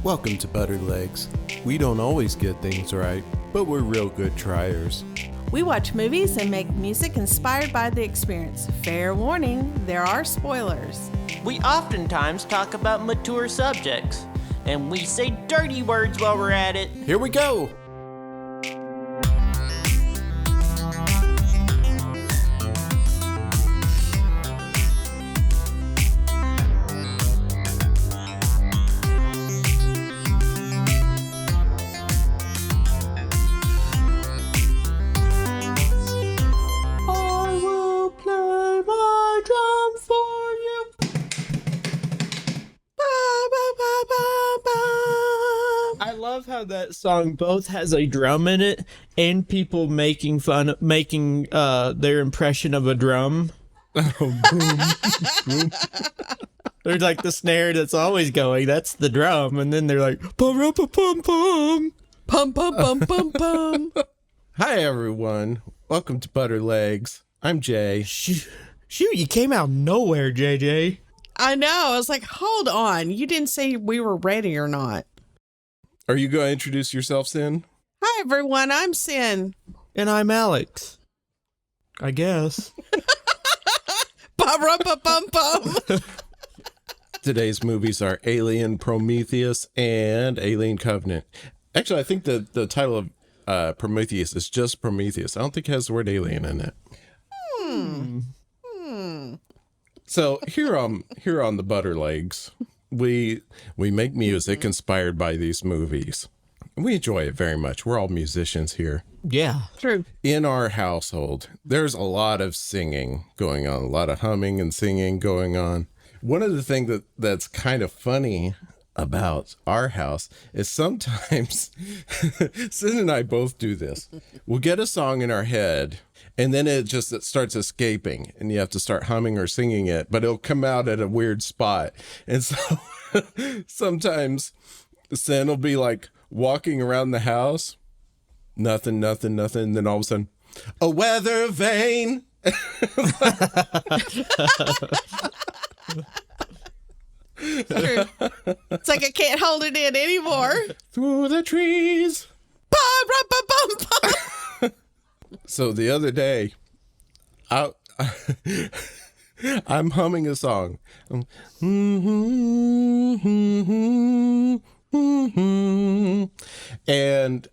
Welcome to Butter Legs. We don't always get things right, but we're real good triers. We watch movies and make music inspired by the experience. Fair warning, there are spoilers. We oftentimes talk about mature subjects, and we say dirty words while we're at it. Here we go! That song both has a drum in it and people making their impression of a drum. Oh, boom, boom. There's like the snare that's always going, that's the drum, and then they're like pum pum pum pum pum pum pum pum. Hi everyone, welcome to Butter Legs. I'm Jay. Shoot, you came out of nowhere, JJ. I know, I was like, hold on, you didn't say we were ready or not. Are you going to introduce yourself, Sin? Hi, everyone. I'm Sin. And I'm Alex. I guess. Bum. Today's movies are Alien, Prometheus, and Alien Covenant. Actually, I think the title of Prometheus is just Prometheus. I don't think it has the word alien in it. So here on the Butter Legs, we make music inspired by these movies. We enjoy it very much. We're all musicians here. Yeah. True. In our household, there's a lot of singing going on, a lot of humming and singing going on. One of the things that's kind of funny about our house is sometimes Sin and I both do this. We'll get a song in our head and then it starts escaping and you have to start humming or singing it, but it'll come out at a weird spot. And so sometimes Sin will be like walking around the house, nothing. And then all of a sudden, a weather vane. It's like I can't hold it in anymore. Through the trees. Bum. So the other day, I'm humming a song. And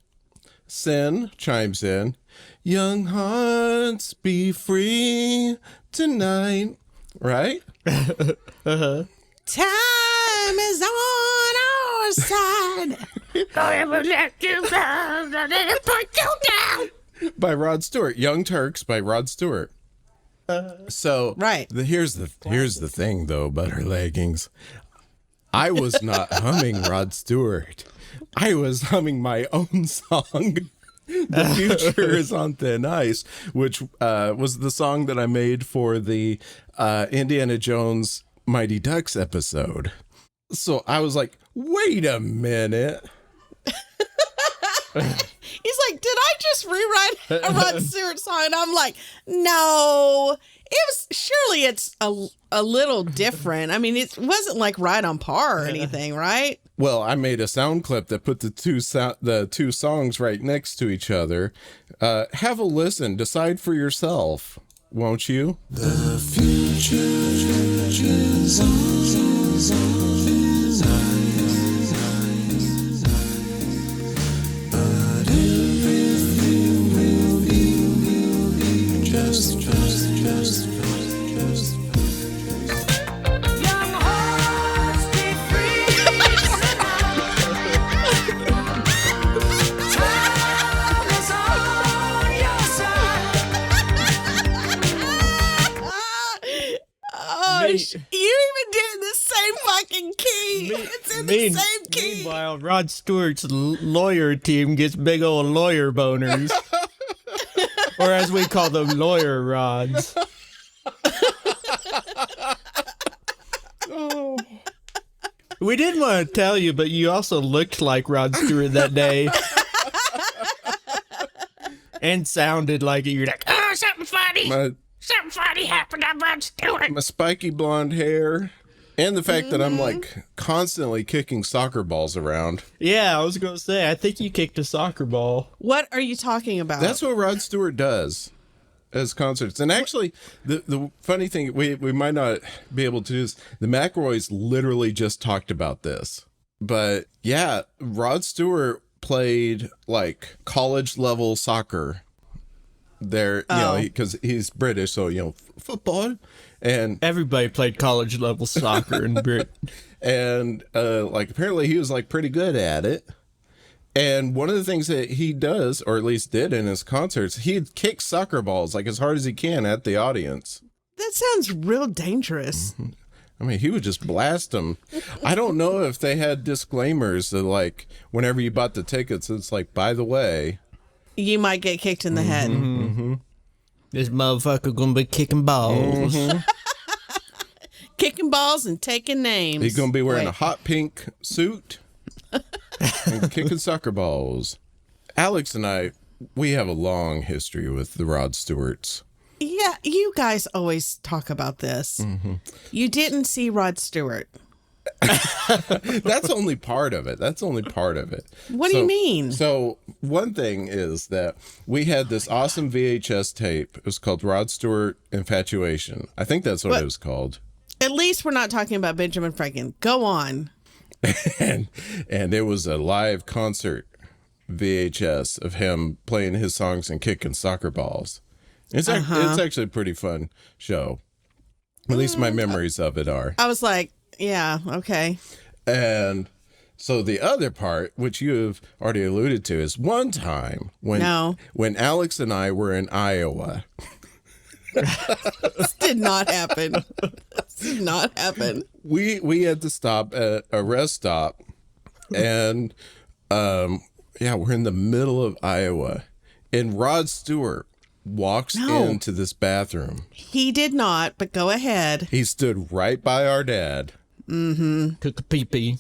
Sin chimes in, young hearts be free tonight, right? Time is on our side. Don't ever let you down. Don't ever put you down. By Rod Stewart, Young Turks by Rod Stewart. So right. Here's the thing though, Butter Leggings. I was not humming Rod Stewart. I was humming my own song. The Future is on Thin Ice, which was the song that I made for the Indiana Jones Mighty Ducks episode. So I was like, wait a minute. He's like, did I just rewrite a Rod Stewart song? And I'm like, no, surely it's a little different. I mean, it wasn't like right on par or anything, right? Well, I made a sound clip that put the two songs right next to each other. Have a listen, decide for yourself, won't you? The future is on. You even did it in the same fucking key. It's in the same key. Meanwhile, Rod Stewart's lawyer team gets big old lawyer boners. Or as we call them, lawyer rods. Oh. We didn't want to tell you, but you also looked like Rod Stewart that day. And sounded like it. You're like, oh, something funny. Something funny happened. I'm Rod Stewart. My spiky blonde hair And the fact that I'm like constantly kicking soccer balls around. Yeah, I was going to say, I think you kicked a soccer ball. What are you talking about? That's what Rod Stewart does as concerts. And actually, the funny thing, we might not be able to do this. The McElroys literally just talked about this. But yeah, Rod Stewart played like college level soccer there, you know, because he's British. So, you know, football. And Everybody played college level soccer in Britain. and like apparently he was like pretty good at it. And one of the things that he does, or at least did in his concerts, he'd kick soccer balls like as hard as he can at the audience. That sounds real dangerous. I mean, he would just blast them. I don't know if they had disclaimers that like whenever you bought the tickets, it's like, by the way, You might get kicked in the head. This motherfucker gonna be kicking balls. Kicking balls and taking names. he's going to be wearing a Wait. hot pink suit and kicking soccer balls. Alex and I, we have a long history with the Rod Stewarts. Yeah, you guys always talk about this. You didn't see Rod Stewart. That's only part of it. That's only part of it. What do you mean? So one thing is that we had this awesome VHS tape. It was called Rod Stewart Infatuation. I think that's what it was called. At least we're not talking about Benjamin Franklin. Go on. And it was a live concert VHS of him playing his songs and kicking soccer balls. It's actually a pretty fun show. At least my memories of it are. I was like, yeah, okay. And so the other part, which you have already alluded to, is one time when Alex and I were in Iowa. This did not happen. This did not happen. We had to stop at a rest stop, and we're in the middle of Iowa, and Rod Stewart walks into this bathroom. He did not, but go ahead. He stood right by our dad. Took a pee-pee.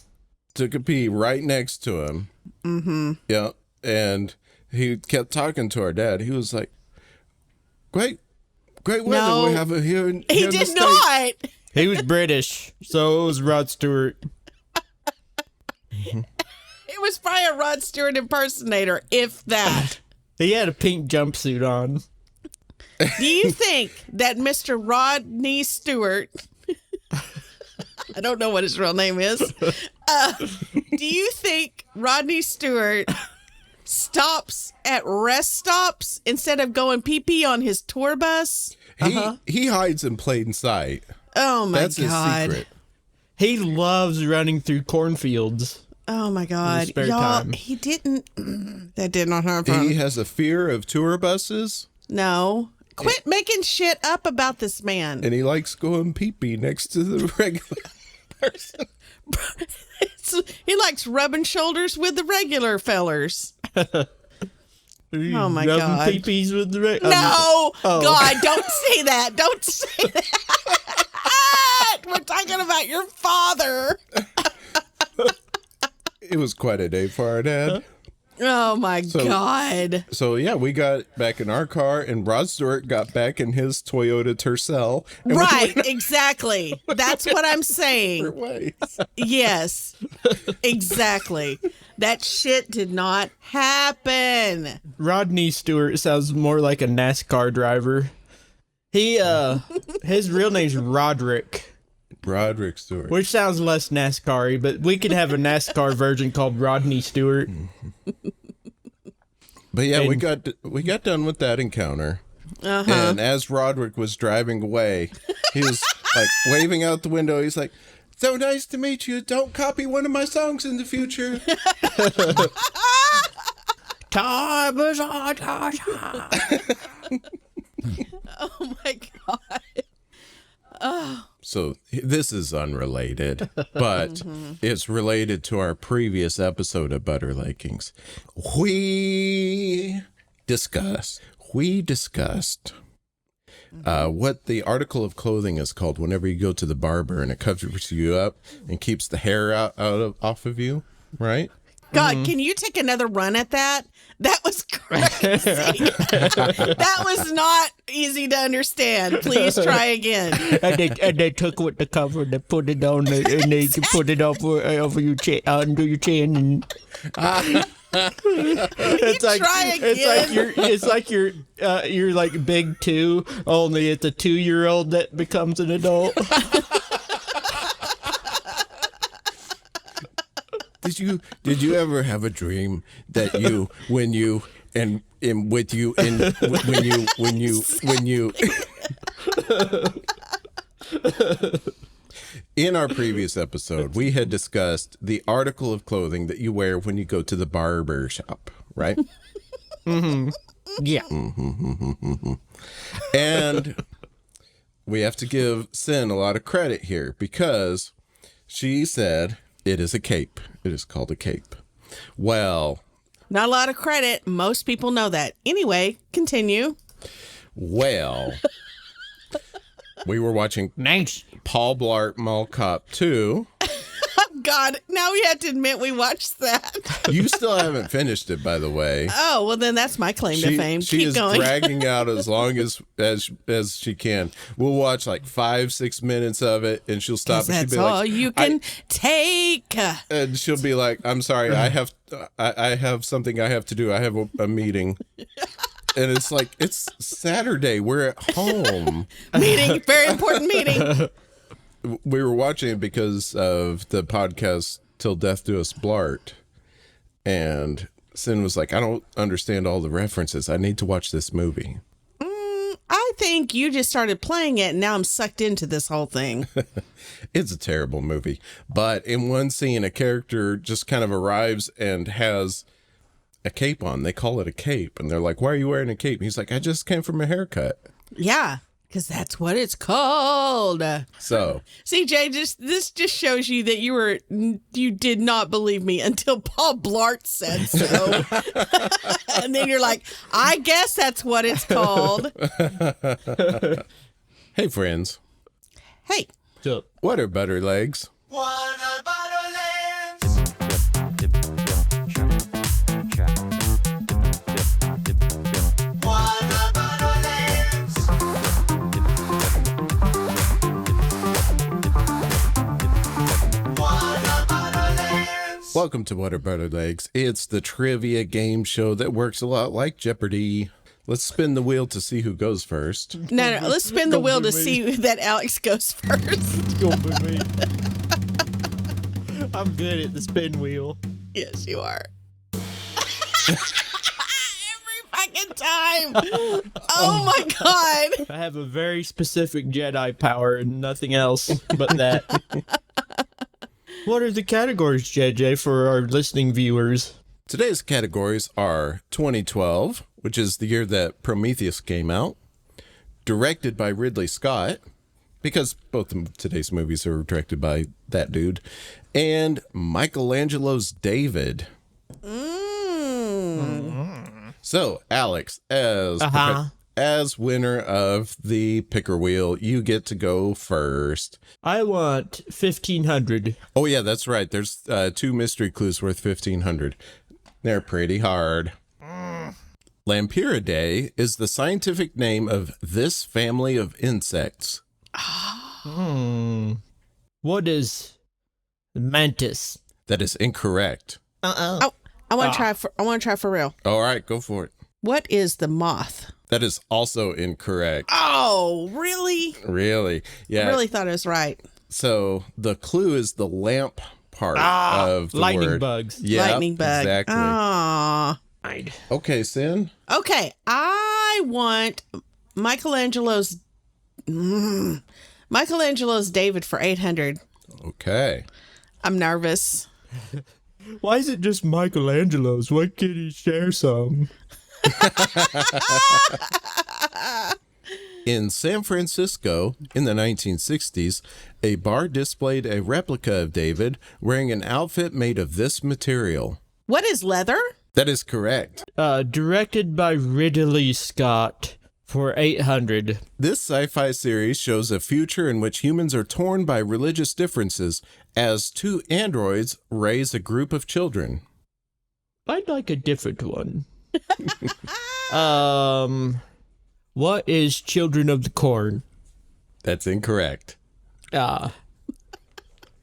Took a pee right next to him. Yeah, and he kept talking to our dad. He was like, "Great weather we have here in He the did States." not. He was British, so it was Rod Stewart. It was probably a Rod Stewart impersonator, if that. He had a pink jumpsuit on. Do you think that Mr. Rodney Stewart, I don't know what his real name is, do you think Rodney Stewart stops at rest stops instead of going pee-pee on his tour bus? He hides in plain sight. Oh, my That's God. his secret. He loves running through cornfields. Oh, my God. spare Y'all, time. he didn't. That did not happen. He has a fear of tour buses, No. Quit making shit up about this man. and he likes going pee-pee next to the regular person. He likes rubbing shoulders with the regular fellers. Oh, my Rubbing God. pee-pees with the No, God, don't say that. Don't say that. We're talking about your father. It was quite a day for our dad. Oh, my God. So yeah, we got back in our car, and Rod Stewart got back in his Toyota Tercel. And Right, exactly. That's what I'm saying. ways. Yes, exactly. That shit did not happen. Rodney Stewart sounds more like a NASCAR driver. He, his real name's Roderick, Roderick Stewart. which sounds less NASCAR-y, but we could have a NASCAR version called Rodney Stewart. But yeah, we And- got done with that encounter. And as Roderick was driving away, he was like waving out the window. He's like, "So nice to meet you. Don't copy one of my songs in the future." Time is our time. Oh, my God. So this is unrelated, but it's related to our previous episode of Butter Lakings. We discussed what the article of clothing is called whenever you go to the barber and it covers you up and keeps the hair off of you, right? God, can you take another run at that? That was crazy. That was not easy to understand. Please try again. And they took with the cover, they put it on, and they put it over your chin, under your chin, and it's like try again? it's like you're like Big Two, only it's a 2-year-old that becomes an adult. Did you ever have a dream that you when you in our previous episode we had discussed the article of clothing that you wear when you go to the barber shop, right? Yeah. And we have to give Sin a lot of credit here because she said it is a cape. It is called a cape. Well, Not a lot of credit. Most people know that. Anyway, continue. well, we were watching Nice. Paul Blart Mall Cop 2. God, now we have to admit we watched that. You still haven't finished it, by the way. Oh, well, then that's my claim to fame. She Keep is going. dragging out as long as she can. We'll watch like 5-6 minutes of it, and she'll stop. And That's she'll be all like, you can take. and she'll be like, "I'm sorry, I have something I have to do. I have a meeting." And it's like, it's Saturday. We're at home. Meeting, very important meeting. We were watching it because of the podcast Till Death Do Us Blart. And Sin was like, I don't understand all the references. I need to watch this movie. I think you just started playing it, and now I'm sucked into this whole thing. It's a terrible movie. But in one scene, a character just kind of arrives and has a cape on. They call it a cape. And they're like, why are you wearing a cape? And he's like, I just came from a haircut. Yeah, because that's what it's called. So, See, Jay, this just shows you that you did not believe me until Paul Blart said so. And then you're like, I guess that's what it's called. hey, friends. Hey, So, What are butter legs? Welcome to What Are Butter Legs. It's the trivia game show that works a lot like Jeopardy. Let's spin the wheel to see who goes first. no, let's spin the wheel to see that Alex goes first. it's gonna be me. I'm good at the spin wheel. Yes, you are. Every fucking time. Oh my God. I have a very specific Jedi power and nothing else but that. What are the categories, JJ, for our listening viewers? Today's categories are 2012, which is the year that Prometheus came out, directed by Ridley Scott, because both of today's movies are directed by that dude, and Michelangelo's David. So, Alex, as winner of the picker wheel, you get to go first. I want 1,500. Oh, yeah, that's right. There's 2 mystery clues worth 1,500. They're pretty hard. Lampyridae is the scientific name of this family of insects. What is mantis? That is incorrect. Oh, I want to try. I want to try for real. All right, go for it. What is the moth? That is also incorrect. Oh, really? Really? Yeah. I really thought it was right. So the clue is the lamp part of the lightning word. bugs. Yeah, Lightning bug. exactly. Aw. Okay, Sin. Okay, I want Michelangelo's David for 800. Okay. I'm nervous. Why is it just Michelangelo's? Why can't he share some? In San Francisco in the 1960s, a bar displayed a replica of David wearing an outfit made of this material. What is leather? That is correct. Directed by Ridley Scott for 800. This sci-fi series shows a future in which humans are torn by religious differences as 2 androids raise a group of children. I'd like a different one. What is Children of the Corn? That's incorrect.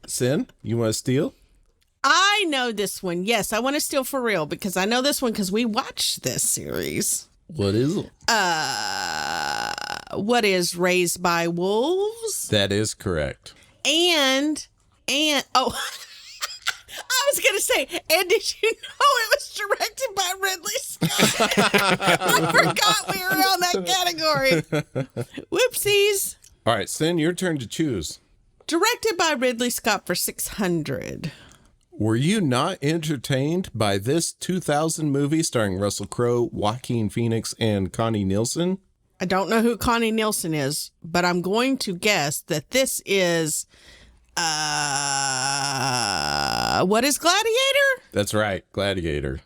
Sin, you want to steal? I know this one. Yes, I want to steal for real because I know this one because we watched this series. What is it? What is Raised by Wolves? That is correct. And oh, I was gonna say, and did you know it was directed by Ridley Scott? I forgot we were on that category. Whoopsies. All right, Sin, your turn to choose. Directed by Ridley Scott for 600. Were you not entertained by this 2000 movie starring Russell Crowe, Joaquin Phoenix, and Connie Nielsen? I don't know who Connie Nielsen is, but I'm going to guess that this is, what is Gladiator? That's right, Gladiator.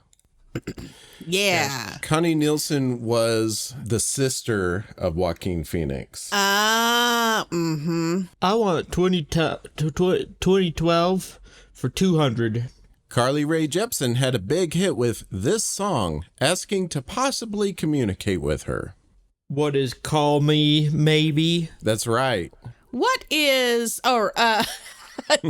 Yeah. Connie Nielsen was the sister of Joaquin Phoenix. I want 2012 for 200. Carly Rae Jepsen had a big hit with this song, asking to possibly communicate with her. What is Call Me Maybe? That's right. What is,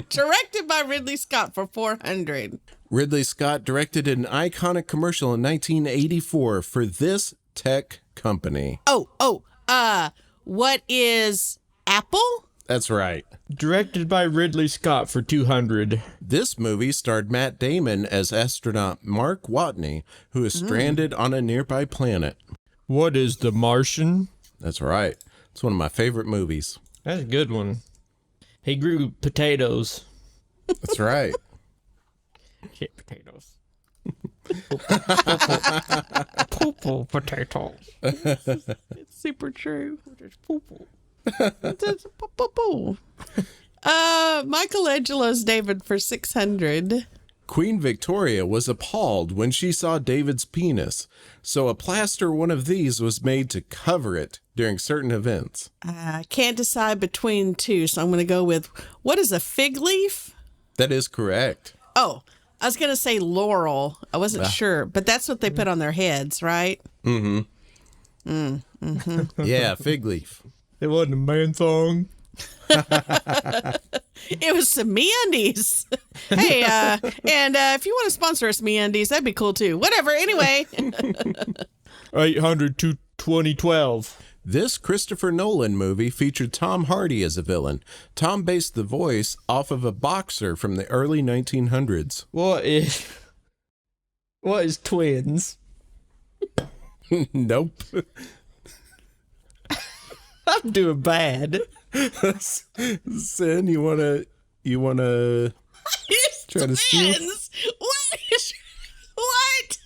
directed by Ridley Scott for 400. Ridley Scott directed an iconic commercial in 1984 for this tech company. What is Apple? That's right. Directed by Ridley Scott for 200. This movie starred Matt Damon as astronaut Mark Watney, who is stranded on a nearby planet. What is The Martian? That's right. It's one of my favorite movies. That's a good one. He grew potatoes. That's right. Shit, potatoes. Poo potatoes. It's super true. There's poo-poo. That's poo-poo. Michelangelo's David for 600. Queen Victoria was appalled when she saw David's penis, so a plaster one of these was made to cover it during certain events. I can't decide between two, so I'm going to go with, what is a fig leaf? That is correct. Oh, I was going to say laurel. I wasn't sure, but that's what they put on their heads, right? Yeah, fig leaf. It wasn't a man song. It was some MeUndies. Hey, and if you want to sponsor us, MeUndies, that'd be cool too. Whatever. Anyway, 800 to 2012. This Christopher Nolan movie featured Tom Hardy as a villain. Tom based the voice off of a boxer from the early 1900s. What is twins? Nope. I'm doing bad. Sin, you wanna try to steal? twins. What?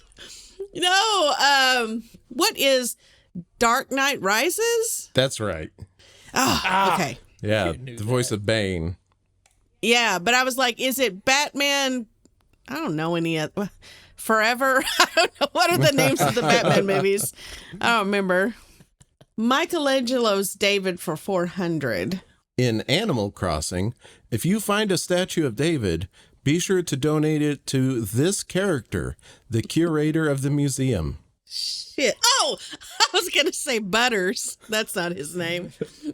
No. What is Dark Knight Rises? That's right. Oh, okay. Yeah, the voice of Bane. Yeah, but I was like, is it Batman? I don't know any other. Forever? I don't know. What are the names of the Batman movies? I don't remember. Michelangelo's David for 400. In Animal Crossing, if you find a statue of David, be sure to donate it to this character, the curator of the museum. Shit. Oh, I was going to say Butters. That's not his name.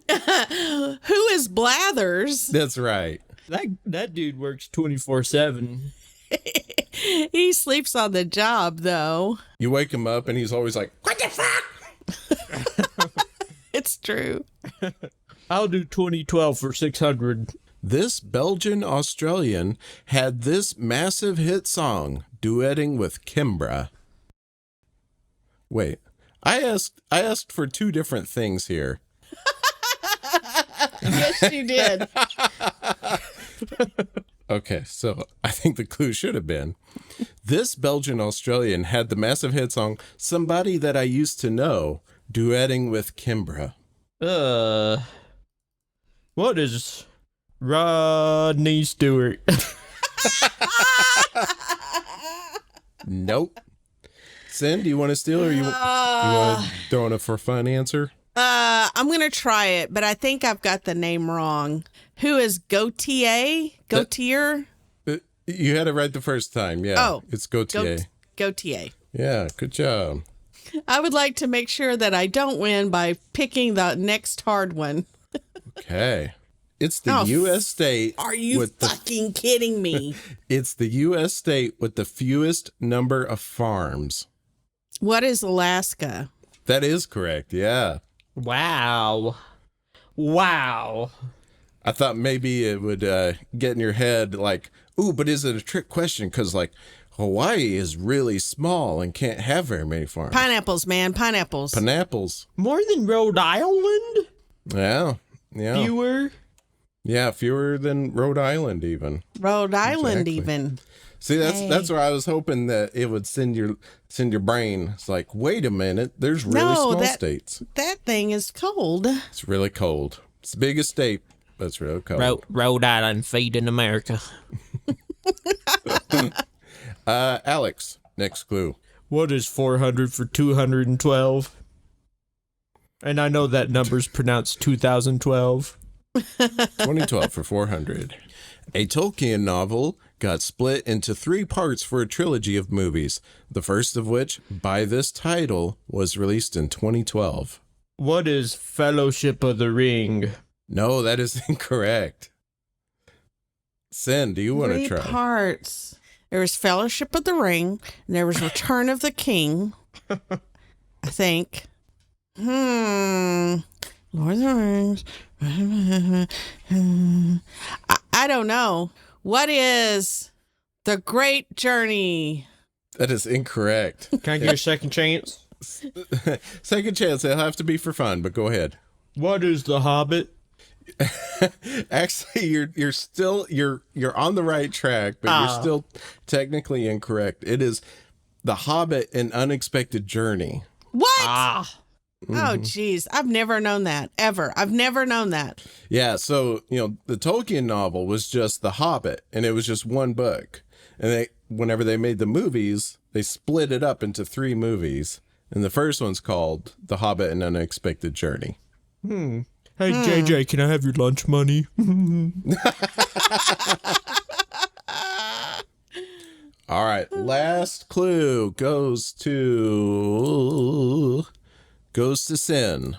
Who is Blathers? That's right. That dude works 24/7. He sleeps on the job, though. You wake him up and he's always like, "What the fuck?" It's true. I'll do 2012 for 600. This Belgian Australian had this massive hit song, duetting with Kimbra. Wait, I asked for two different things here. Yes, you did. Okay, so I think the clue should have been, this Belgian Australian had the massive hit song, Somebody That I Used to Know, duetting with Kimbra. What is Rodney Stewart? Nope. Sin, do you want to steal or you want to throw in a for fun answer? I'm going to try it, but I think I've got the name wrong. Who is Gautier? Gautier? You had it right the first time, yeah. Oh. It's Gautier. Go TA. Yeah, good job. I would like to make sure that I don't win by picking the next hard one. Okay. It's the Oh, U.S. state. Are you fucking kidding me? It's the U.S. state with the fewest number of farms. What is Alaska? That is correct. Yeah. Wow. I thought maybe it would get in your head like, ooh, but is it a trick question? Because, like, Hawaii is really small and can't have very many farms. Pineapples, man. Pineapples. Pineapples. More than Rhode Island? Yeah. Fewer? Yeah, fewer than Rhode Island even. Rhode Island Exactly. even. See, that's where I was hoping that it would send your brain. It's like, wait a minute, there's really small states. That thing is cold. It's really cold. It's the biggest state, but it's really cold. Rhode Island feeding America. Alex, next clue. What is 400 for 212? And I know that number's pronounced 2012. 2012 for 400. A Tolkien novel got split into 3 parts for a trilogy of movies, the first of which, by this title, was released in 2012. What is Fellowship of the Ring? No, that is incorrect. Sin, do you want to 3 try? parts. There was Fellowship of the Ring, and there was Return of the King. I think. Lord of the Rings. I don't know. What is The Great Journey? That is incorrect. Can I get a second chance? Second chance. It'll have to be for fun, but go ahead. What is The Hobbit? Actually, you're on the right track, but you're still technically incorrect. It is The Hobbit: An Unexpected Journey. What? Oh, geez. I've never known that, ever. I've never known that. Yeah, so, the Tolkien novel was just The Hobbit, and it was just one book. And whenever they made the movies, they split it up into 3 movies. And the first one's called The Hobbit: An Unexpected Journey. Hey, JJ, can I have your lunch money? All right, last clue goes to Sin.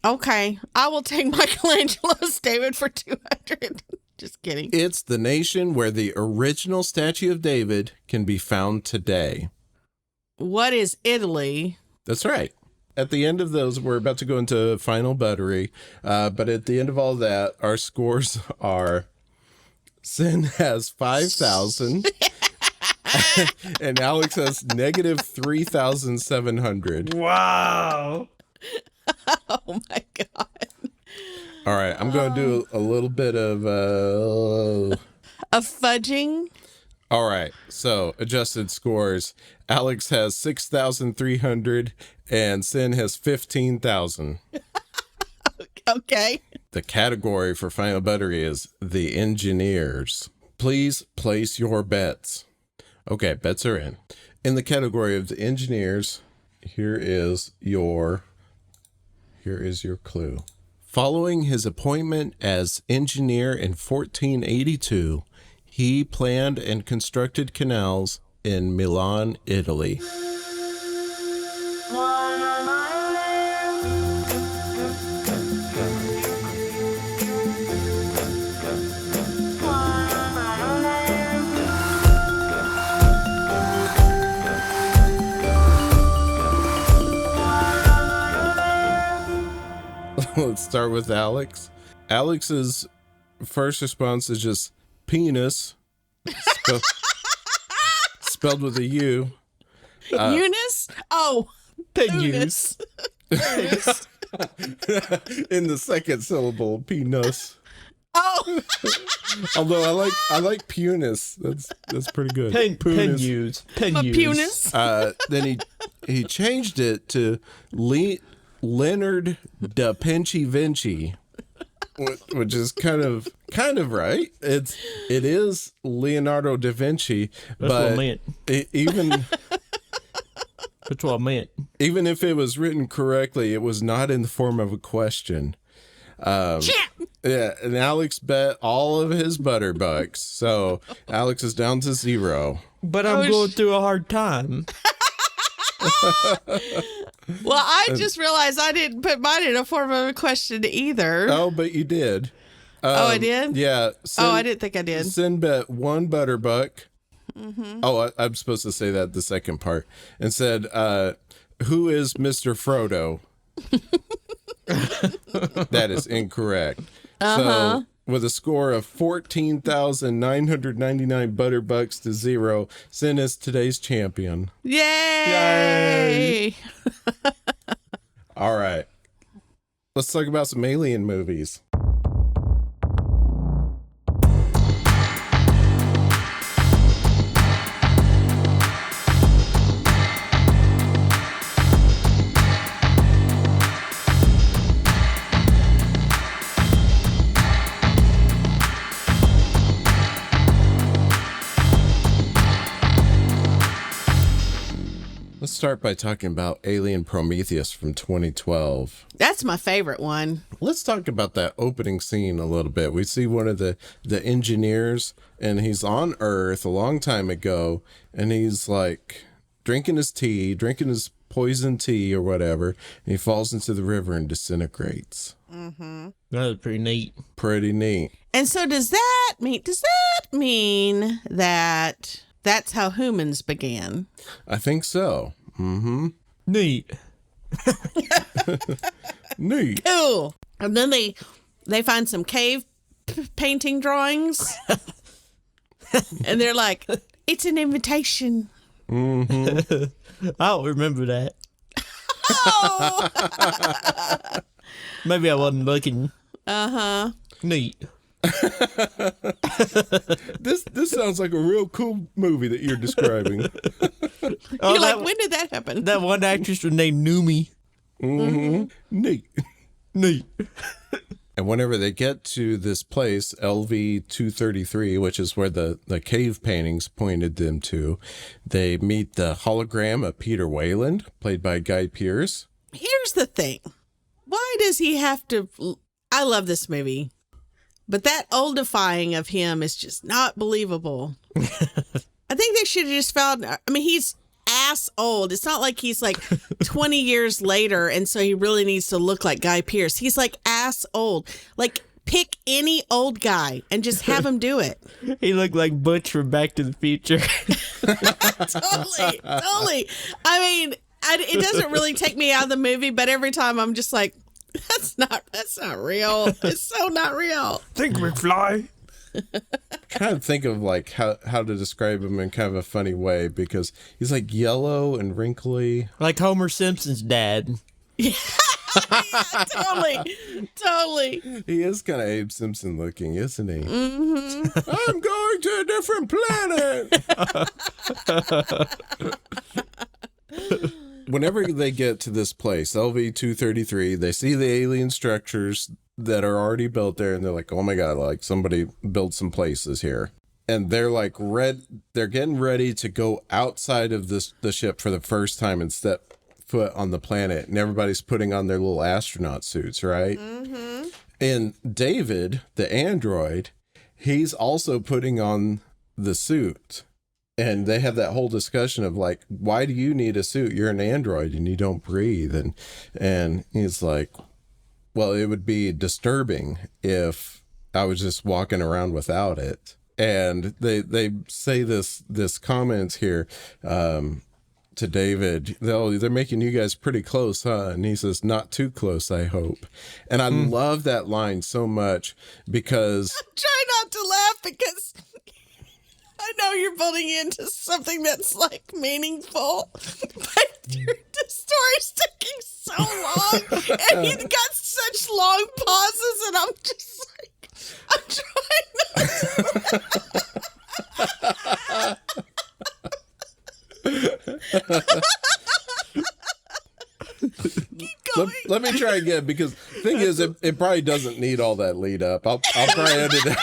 Okay. I will take Michelangelo's David for 200. Just kidding. It's the nation where the original statue of David can be found today. What is Italy? That's right. At the end of those, we're about to go into final buttery. But at the end of all that, our scores are Sin has 5,000 and Alex has negative 3,700. Wow. Oh my God. All right, I'm going to do a little bit of... A fudging? All right, so adjusted scores. Alex has 6,300 and Sin has 15,000. Okay. The category for Final Buttery is the engineers. Please place your bets. Okay, bets are in. In the category of the engineers, here is your clue. Following his appointment as engineer in 1482, he planned and constructed canals in Milan, Italy. Let's start with Alex. Alex's first response is just penis, spelled with a U. Eunice? Oh, Penis. Eunice. In the second syllable, penis. Oh, Although I like punis. That's pretty good. Penuse. a punis. Then he changed it to Leonard da Vinci, which is kind of right. It is Leonardo da Vinci, That's what I but meant. That's what I meant. Even if it was written correctly, it was not in the form of a question. Yeah, and Alex bet all of his butter bucks, so Alex is down to 0. But I'm going through a hard time. Well, I just realized I didn't put mine in a form of a question either. Oh, but you did. I did? Yeah. I didn't think I did. Sinbad one butterbuck. Mm-hmm. Oh, I'm supposed to say that the second part. And said, who is Mr. Frodo? That is incorrect. So with a score of 14,999 butterbucks to 0, Sin is today's champion. Yay! All right. Let's talk about some alien movies. Let's start by talking about Alien Prometheus from 2012. That's my favorite one. Let's talk about that opening scene a little bit. We see one of the engineers, and he's on Earth a long time ago, and he's like drinking his poison tea or whatever, and he falls into the river and disintegrates. Mm-hmm. That was pretty neat. Pretty neat. And so does that mean that that's how humans began? I think so. Mm-hmm. Neat. Neat. Cool. And then they find some cave painting drawings. And they're like, it's an invitation. Mm-hmm. I don't remember that. Oh! Maybe I wasn't looking. Uh-huh. Neat. This sounds like a real cool movie that you're describing. You're like, when did that happen? That one actress was named Numi. Mm-hmm. Neat. Neat. And whenever they get to this place, LV-233, which is where the cave paintings pointed them to, they meet the hologram of Peter Wayland, played by Guy Pearce. Here's the thing. Why does he have to... I love this movie. But that oldifying of him is just not believable. I think they should have just found... I mean, he's ass old. It's not like he's like 20 years later, and so he really needs to look like Guy Pearce. He's like ass old. Like, pick any old guy and just have him do it. He looked like Butch from Back to the Future. Totally. I mean, it doesn't really take me out of the movie, but every time I'm just like, that's not real. It's so not real. Think we fly. Kind of think of like how to describe him in kind of a funny way, because he's like yellow and wrinkly. Like Homer Simpson's dad. Yeah, totally. He is kind of Abe Simpson looking, isn't he? Mm-hmm. I'm going to a different planet. Whenever they get to this place, LV-233, they see the alien structures that are already built there, and they're like, oh my God, like somebody built some places here. And they're like, they're getting ready to go outside of the ship for the first time and step foot on the planet. And everybody's putting on their little astronaut suits, right? Mm-hmm. And David, the android, he's also putting on the suit. And they have that whole discussion of like, why do you need a suit? You're an android and you don't breathe. And he's like, well, it would be disturbing if I was just walking around without it. And they say this comment here to David. They're making you guys pretty close, huh? And he says, not too close, I hope. And I love that line so much because... Try not to laugh because... I know you're building into something that's like meaningful, but the story's taking so long, and you've got such long pauses, and I'm just like, I'm trying not to. Keep going. Let me try again, because the thing is, it probably doesn't need all that lead up. I'll try to edit it.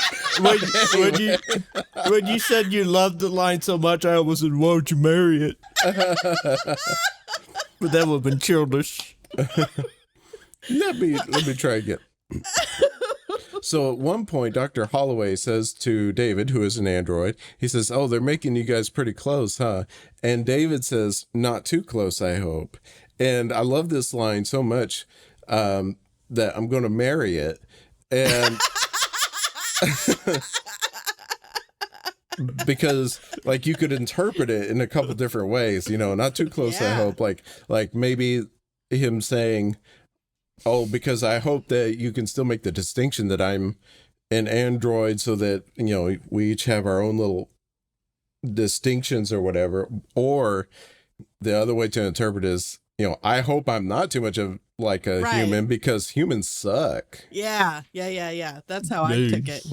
When you said you loved the line so much, I almost said, why don't you marry it? But that would have been childish. Let me try again. So at one point, Dr. Holloway says to David, who is an android, he says, "Oh, they're making you guys pretty close, huh?" And David says, "Not too close, I hope." And I love this line so much that I'm going to marry it. And because like you could interpret it in a couple different ways, not too close, I hope. Like maybe him saying, "Oh, because I hope that you can still make the distinction that I'm an android so that, we each have our own little distinctions or whatever." Or the other way to interpret is, I hope I'm not too much of like a human because humans suck. Yeah. That's how I took it.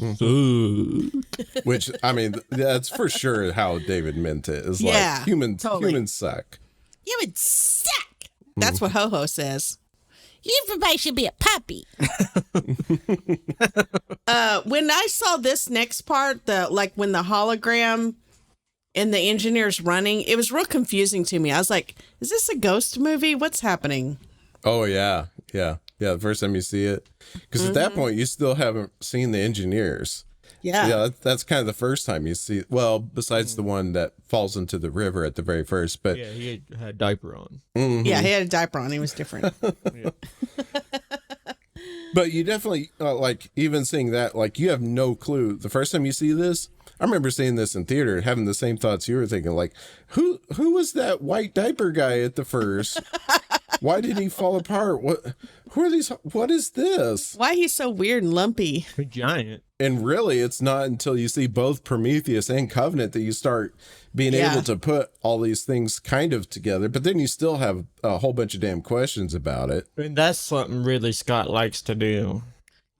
Which, I mean, that's for sure how David meant it. Is like humans suck. Humans suck. That's what Ho-Ho says. Everybody should be a puppy. When I saw this next part, when the hologram and the engineer's running, it was real confusing to me. I was like, is this a ghost movie? What's happening? Oh, yeah. The first time you see it. Because at that point, you still haven't seen the engineers. Yeah, that's kind of the first time you see. Well, besides the one that falls into the river at the very first, but yeah, he had a diaper on. Mm-hmm. Yeah, he had a diaper on. He was different. But you definitely even seeing that, you have no clue. The first time you see this, I remember seeing this in theater, having the same thoughts you were thinking. Like, who was that white diaper guy at the first? Why did he fall apart? Who are these? What is this? Why he's so weird and lumpy? A giant. And really, it's not until you see both Prometheus and Covenant that you start being able to put all these things kind of together. But then you still have a whole bunch of damn questions about it. And that's something Ridley Scott likes to do.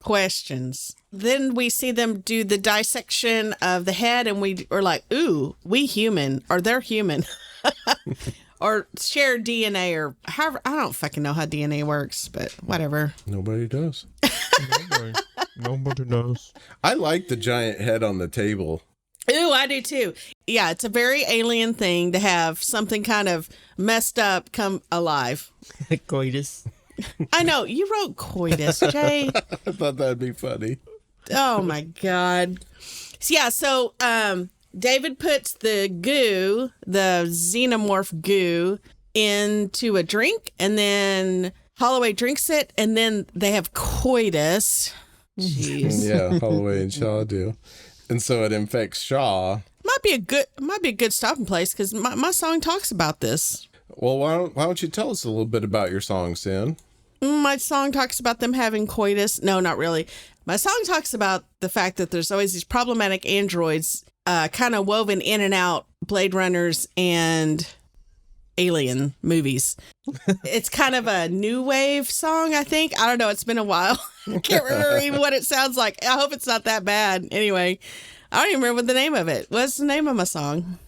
Questions. Then we see them do the dissection of the head, and we are like, ooh, we human, or they're human. Or share DNA, or however. I don't fucking know how DNA works, but whatever. Nobody does. Nobody knows. I like the giant head on the table. Ooh, I do too. Yeah, it's a very alien thing to have something kind of messed up come alive. Coitus. I know. You wrote coitus, Jay. I thought that'd be funny. Oh, my God. So, David puts the goo, the xenomorph goo, into a drink, and then Holloway drinks it, and then they have coitus. Jeez. Yeah, Holloway and Shaw do. And so it infects Shaw. Might be a good stopping place, because my song talks about this. Well, why don't you tell us a little bit about your song, Sin? My song talks about them having coitus. No, not really. My song talks about the fact that there's always these problematic androids kind of woven in and out Blade Runners and Alien movies. It's kind of a new wave song, I think. I don't know. It's been a while. I can't remember even what it sounds like. I hope it's not that bad. Anyway, I don't even remember the name of it. What's the name of my song?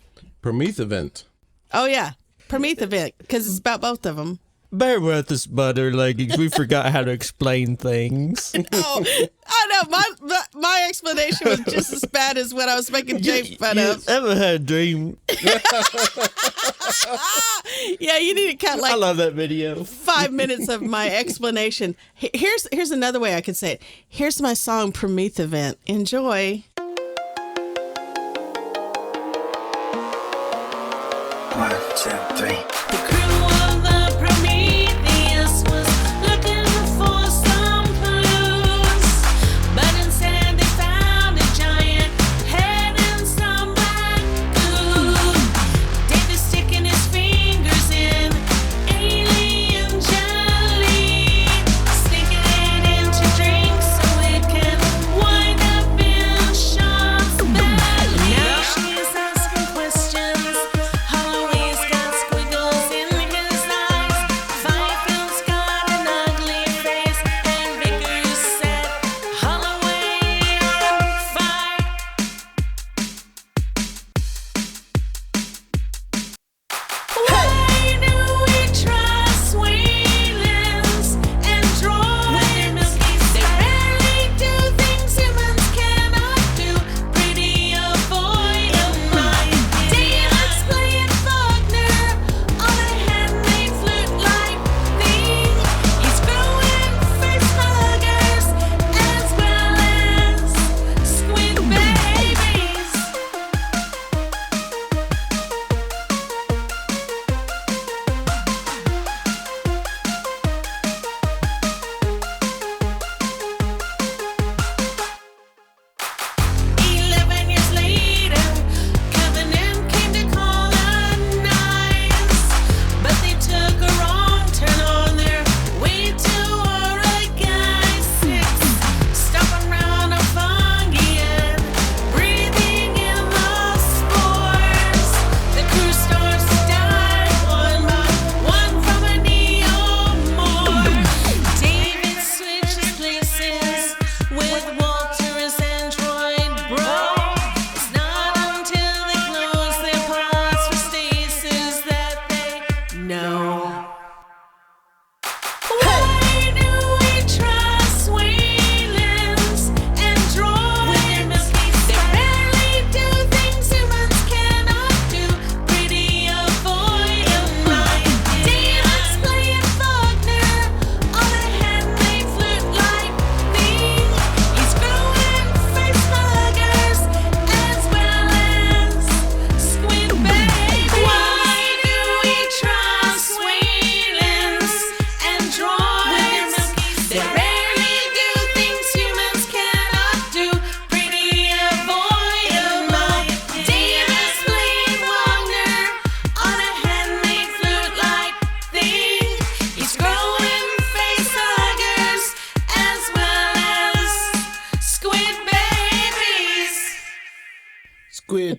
Prometheus. Oh, yeah. Prometheus, because it's about both of them. Bear with us, butter leggings. We forgot how to explain things. Oh, I know. My explanation was just as bad as what I was making Jay fun of. Ever had a dream? Yeah, you need to cut I love that video. 5 minutes of my explanation. Here's another way I could say it. Here's my song Prometheus. Enjoy. 1, 2, 3. The crew of the Prometheus was looking for some clues, but instead they found a giant head and some black goo. David sticking his fingers in alien jelly, sneaking it into drinks so it can wind up in Sean's belly. Now she's asking questions. Holloway's got squiggles in his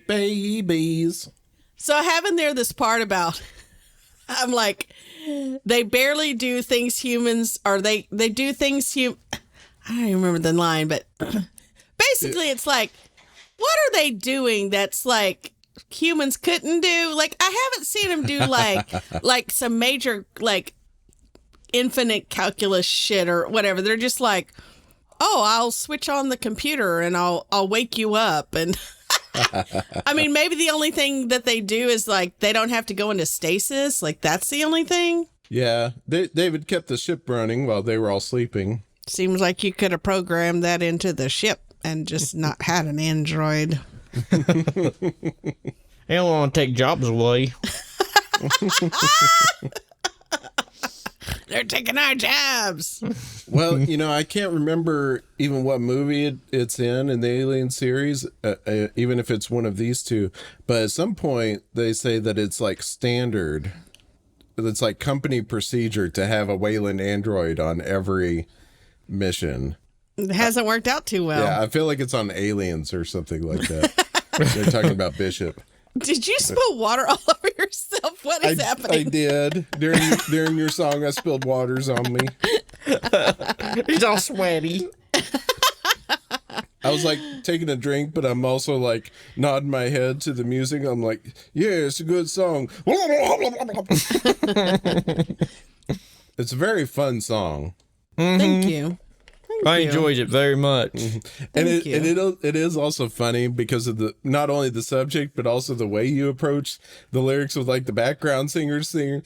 like babies. So I have in there this part about, I'm like, they barely do things humans, or they do things I don't even remember the line, but basically it's like, what are they doing that's like humans couldn't do? Like, I haven't seen them do like some major like infinite calculus shit or whatever. They're just like, oh, I'll switch on the computer and I'll wake you up. And I mean, maybe the only thing that they do is like they don't have to go into stasis. Like, that's the only thing. Yeah, David kept the ship running while they were all sleeping. Seems like you could have programmed that into the ship and just not had an android. They don't want to take jobs away. They're taking our jobs. Well, I can't remember even what movie it's in the Alien series, even if it's one of these two. But at some point, they say that it's like standard. It's like company procedure to have a Wayland android on every mission. It hasn't worked out too well. Yeah, I feel like it's on Aliens or something like that. They're talking about Bishop. Did you spill water all over yourself? What is happening? I did. During your song, I spilled waters on me. He's all sweaty. I was like taking a drink, but I'm also like nodding my head to the music. I'm like, yeah, it's a good song. It's a very fun song. Thank you. I enjoyed it very much. And it is also funny because of not only the subject, but also the way you approach the lyrics with like the background singers singing,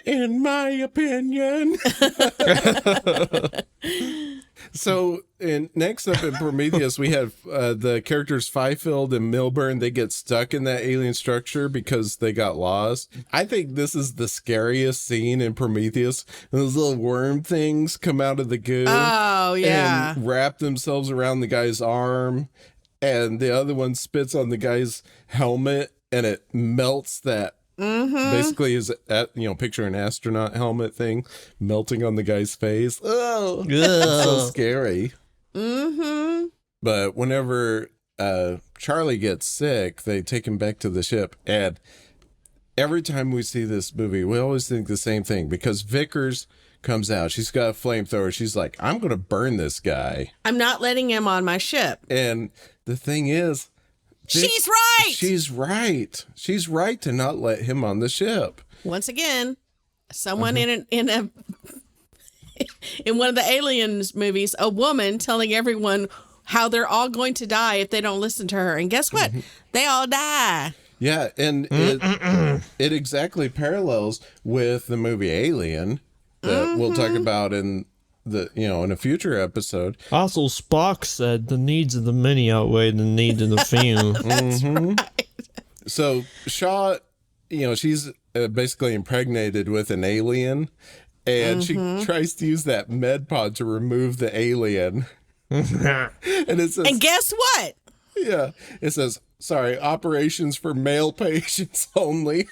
in my opinion. So next up in Prometheus, we have the characters Fifield and Milburn. They get stuck in that alien structure because they got lost. I think this is the scariest scene in Prometheus. Those little worm things come out of the goo. Oh, yeah. And wrap themselves around the guy's arm. And the other one spits on the guy's helmet and it melts that. Mm-hmm. Basically, picture an astronaut helmet thing melting on the guy's face. Oh, it's so scary. Mm-hmm. But whenever Charlie gets sick, they take him back to the ship. And every time we see this movie, we always think the same thing because Vickers comes out. She's got a flamethrower. She's like, I'm going to burn this guy. I'm not letting him on my ship. And the thing is, she's right. She's right. She's right to not let him on the ship. Once again, someone in one of the Aliens movies, a woman telling everyone how they're all going to die if they don't listen to her. And guess what? They all die. Yeah, and it exactly parallels with the movie Alien that we'll talk about in in a future episode. Also, Spock said the needs of the many outweigh the needs of the few. That's right. So Shaw, she's basically impregnated with an alien, and she tries to use that med pod to remove the alien. And it says, and guess what? Yeah, it says, sorry, operations for male patients only.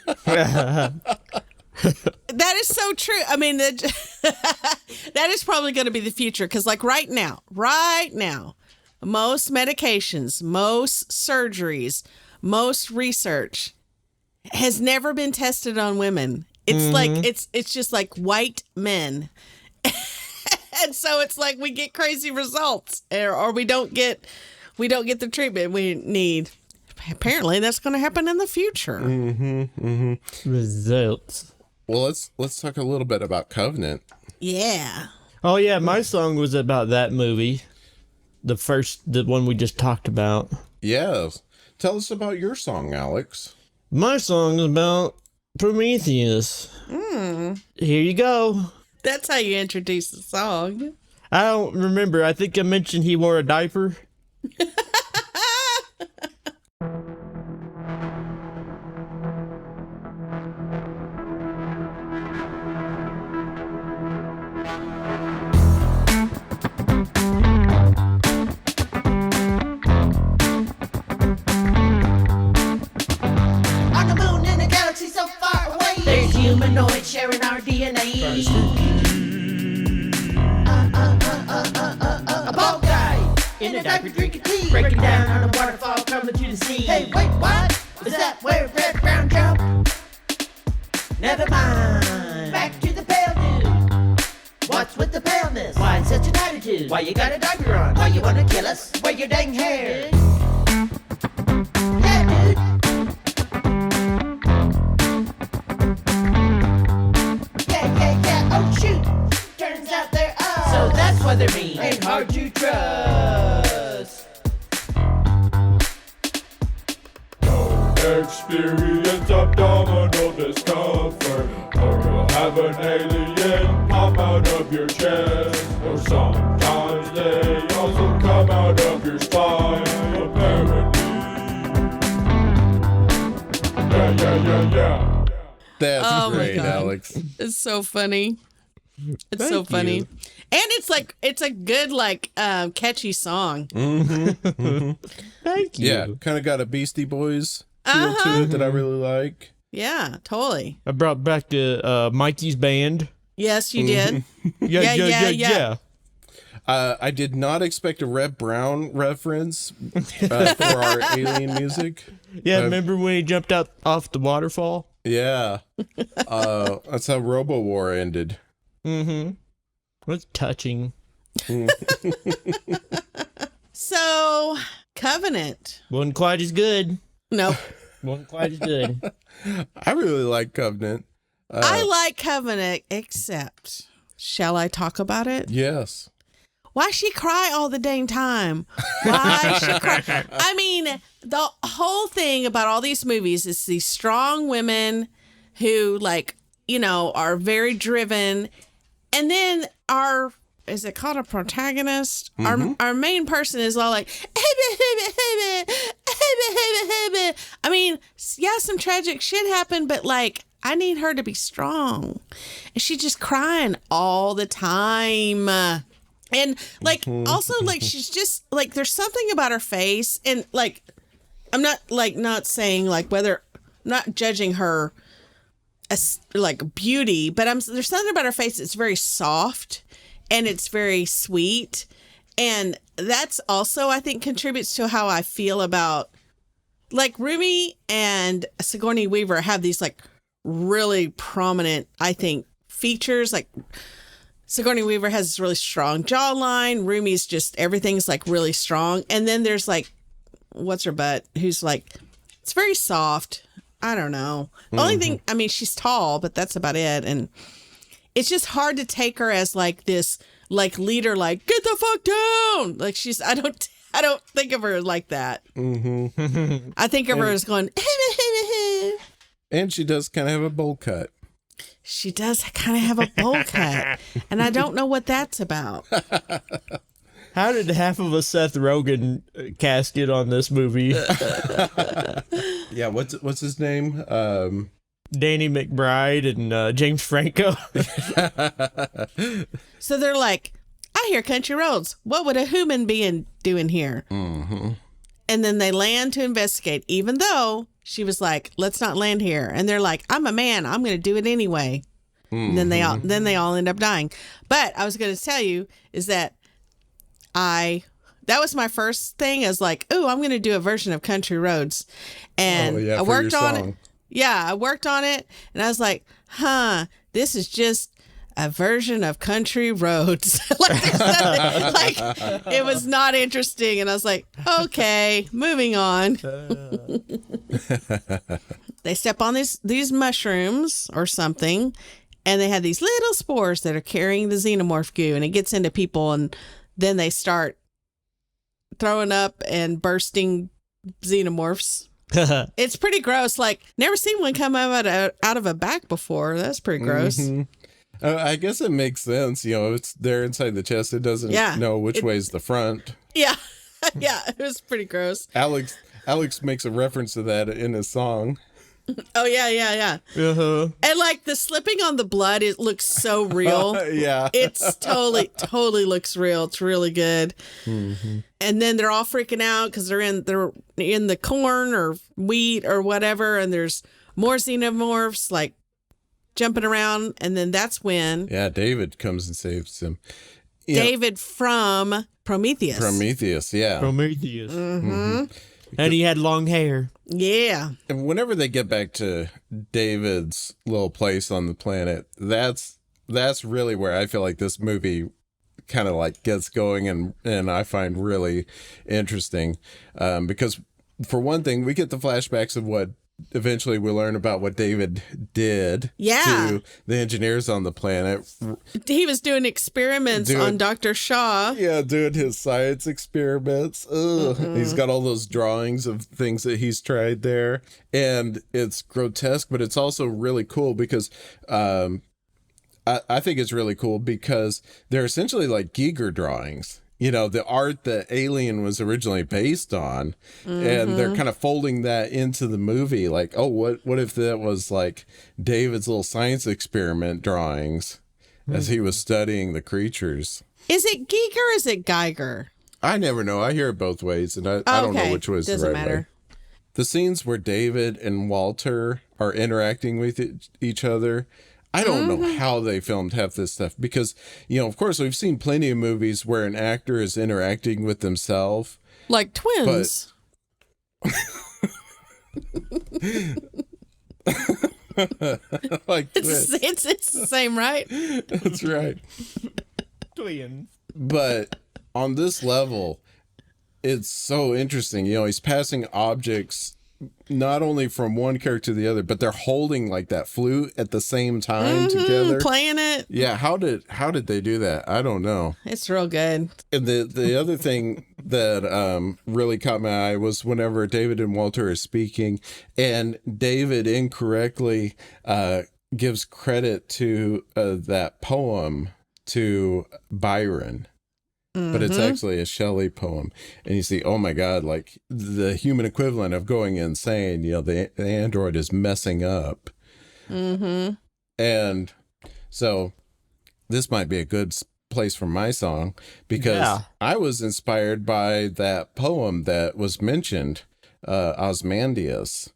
That is so true. I mean, that is probably going to be the future because, like, right now, most medications, most surgeries, most research has never been tested on women. It's like it's just like white men, and so it's like we get crazy results, or we don't get the treatment we need. Apparently, that's going to happen in the future. Results. Well, let's talk a little bit about Covenant. Yeah. Oh yeah, my song was about that movie. The one we just talked about. Yes. Tell us about your song, Alex. My song is about Prometheus. Here you go. That's how you introduce the song. I don't remember. I think I mentioned he wore a diaper. Humanoids sharing our DNA. A bald guy in in a diaper drinking tea. Breaking down on a waterfall, crumbling to the sea. Hey, wait, what? Is that where Fred Brown jumped? Never mind. Back to the pale dude. What's with the paleness? Why such an attitude? Why you got a diaper on? Why you wanna kill us? Where your dang hair? Yeah, dude. Yeah. Oh, shoot. Turns out they're us. So that's why they're mean. Ain't hard to trust. Experience abdominal discomfort, or you'll have an alien pop out of your chest, or sometimes they also come out of your spine, apparently. Yeah. That's Oh my great, God. Alex. It's so funny. It's so Thank funny. you. And it's a good, like, catchy song. Thank you. Yeah, kind of got a Beastie Boys feel to it that I really like. Yeah, totally. I brought back the Mikey's band. Yes, you did. Yeah. I did not expect a Red Brown reference for our alien music. Yeah, remember when he jumped out off the waterfall? Yeah. That's how Robo War ended. Mm-hmm. What's touching? So, Covenant. Wasn't quite as good. Nope. Wasn't quite as good. I really like Covenant. I like Covenant, except, shall I talk about it? Yes. Why she cry all the dang time? Why she cry? I mean, the whole thing about all these movies is these strong women who, like, you know, are very driven, and then is it called a protagonist? Our main person is all like, I mean, yeah, some tragic shit happened, but like, I need her to be strong, and she's just crying all the time. And like, also, like, she's just like, there's something about her face, and like, I'm not saying like whether, I'm not judging her as like beauty, but there's something about her face that's very soft and it's very sweet, and that's also, I think, contributes to how I feel about, like, Rumi and Sigourney Weaver have these like really prominent, I think, features. Like, Sigourney Weaver has this really strong jawline. Rumi's just, everything's like really strong. And then there's like, what's her butt? Who's like, it's very soft. I don't know. The only thing, I mean, she's tall, but that's about it. And it's just hard to take her as like this, like, leader, like, get the fuck down. Like, I don't think of her like that. I think of her as going, And she does kind of have a bowl cut. she does kind of have a bowl cut, and I don't know what that's about. How did half of a Seth Rogen cast get on this movie? Yeah, what's his name? Danny McBride and James Franco. So they're like, I hear country roads. What would a human being doing here? And then they land to investigate, even though she was like, let's not land here. And they're like, I'm a man. I'm going to do it anyway. And then they all end up dying. But I was going to tell you is that that was my first thing, is like, oh, I'm going to do a version of Country Roads. And I worked on it. Yeah, I worked on it, and I was like, this is just a version of Country Roads. Like, there's nothing, like, it was not interesting, and I was like, okay, moving on. They step on these mushrooms or something, and they have these little spores that are carrying the xenomorph goo, and it gets into people, and then they start throwing up and bursting xenomorphs. It's pretty gross. Like, never seen one come out of a back before. That's pretty gross. I guess it makes sense. You know, it's there inside the chest. It doesn't know which way's the front. Yeah. Yeah, it was pretty gross. Alex makes a reference to that in his song. Oh, yeah. And like the slipping on the blood, it looks so real. Yeah. It's totally looks real. It's really good. And then they're all freaking out because they're in the corn or wheat or whatever, and there's more xenomorphs like jumping around, and then that's when Yeah, David comes and saves him. David from Prometheus. Prometheus, yeah. Prometheus. Mm-hmm. And he had long hair. Yeah. And whenever they get back to David's little place on the planet, that's really where I feel like this movie kind of like gets going and I find really interesting. Because for one thing, we get the flashbacks of what eventually we learn about what David did to the engineers on the planet. He was doing experiments on Dr. Shaw. Yeah, doing his science experiments. He's got all those drawings of things that he's tried there. And it's grotesque, but it's also really cool because I think it's really cool because they're essentially like Giger drawings. You know, the art that Alien was originally based on, and they're kind of folding that into the movie. Like, oh, what if that was like David's little science experiment drawings as he was studying the creatures? Is it Giger or is it Geiger? I never know. I hear it both ways, and I don't know which was the right way. The scenes where David and Walter are interacting with each other, I don't know how they filmed half this stuff because, you know, of course, we've seen plenty of movies where an actor is interacting with themselves. Like twins. Like twins. It's the same, right? That's right. Twins. But on this level, it's so interesting. You know, he's passing objects not only from one character to the other, but they're holding like that flute at the same time together, playing it. Yeah, how did they do that? I don't know. It's real good. And the other thing that really caught my eye was whenever David and Walter are speaking, and David incorrectly gives credit to that poem to Byron. But it's actually a Shelley poem. And you see, oh my God, like the human equivalent of going insane, you know, the android is messing up. And so this might be a good place for my song because I was inspired by that poem that was mentioned, Osmandius,